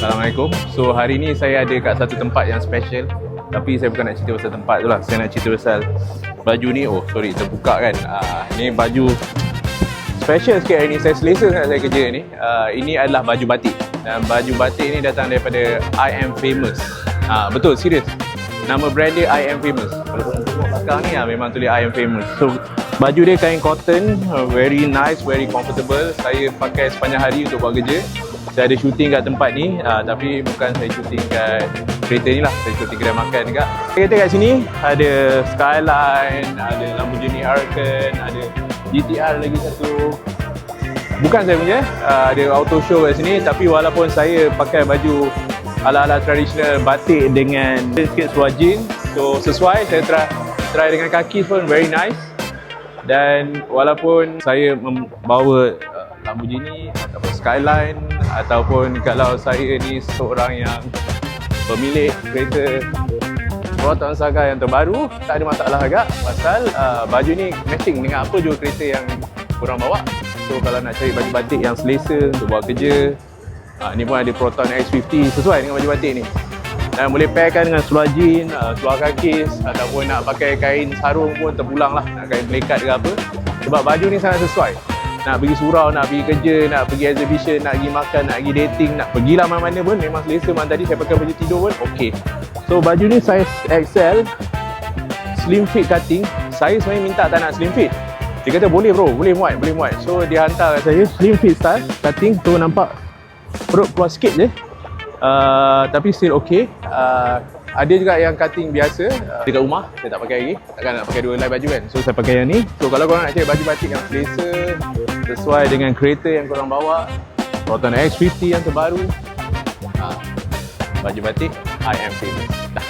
Assalamualaikum. So hari ni saya ada kat satu tempat yang special. Tapi saya bukan nak cerita pasal tempat tu lah. Saya nak cerita pasal baju ni. Oh sorry, terbuka kan. Ni baju special sikit hari ni. Saya selesa sangat saya kerja ni. Ini adalah baju batik. Dan baju batik ni datang daripada I Am Famous. Betul, serius. Nama brand dia I Am Famous. Kalau korang tengok belakang ni memang tulis I Am Famous. So baju dia kain cotton, very nice, very comfortable. Saya pakai sepanjang hari untuk buat kerja. Saya ada shooting kat tempat ni, tapi bukan saya shooting kat kereta ni lah. Saya shooting kedai makan juga. Kereta kat sini ada Skyline, ada Lamborghini Huracan, ada GTR lagi satu. Bukan saya punya, ada auto show kat sini. Tapi walaupun saya pakai baju ala-ala tradisional batik dengan sikit seluar jeans, so sesuai, saya try dengan kaki pun very nice. Dan walaupun saya membawa Lamborghini ataupun Skyline, ataupun kalau saya ni seorang yang pemilik kereta Proton Saga yang terbaru, tak ada masalah agak pasal baju ni matching dengan apa jua kereta yang korang bawa. So kalau nak cari baju batik yang selesa untuk buat kerja, ni pun ada Proton X50 sesuai dengan baju batik ni. Dan boleh pairkan dengan seluar jeans, seluar kakis, ataupun nak pakai kain sarung pun terpulang lah, nak kain pelekat ke apa. Sebab baju ni sangat sesuai. Nak pergi surau, nak pergi kerja, nak pergi exhibition, nak pergi makan, nak pergi dating, nak pergilah mana-mana pun memang selesa. Macam tadi saya pakai baju tidur pun okey. So baju ni size XL, slim fit cutting. Saya sebenarnya minta tak nak slim fit. Dia kata boleh bro, boleh muat, boleh muat. So dia hantar kat saya slim fit style cutting. Tu nampak perut keluar sikit je, tapi still okey. Ada juga yang cutting biasa dekat rumah, saya tak pakai lagi. Takkan nak pakai dua helai baju kan. So saya pakai yang ni. So kalau korang nak cari baju batik yang selesa, sesuai dengan kereta yang korang bawa, Proton X50 yang terbaru, baju batik I Am Famous. Dah.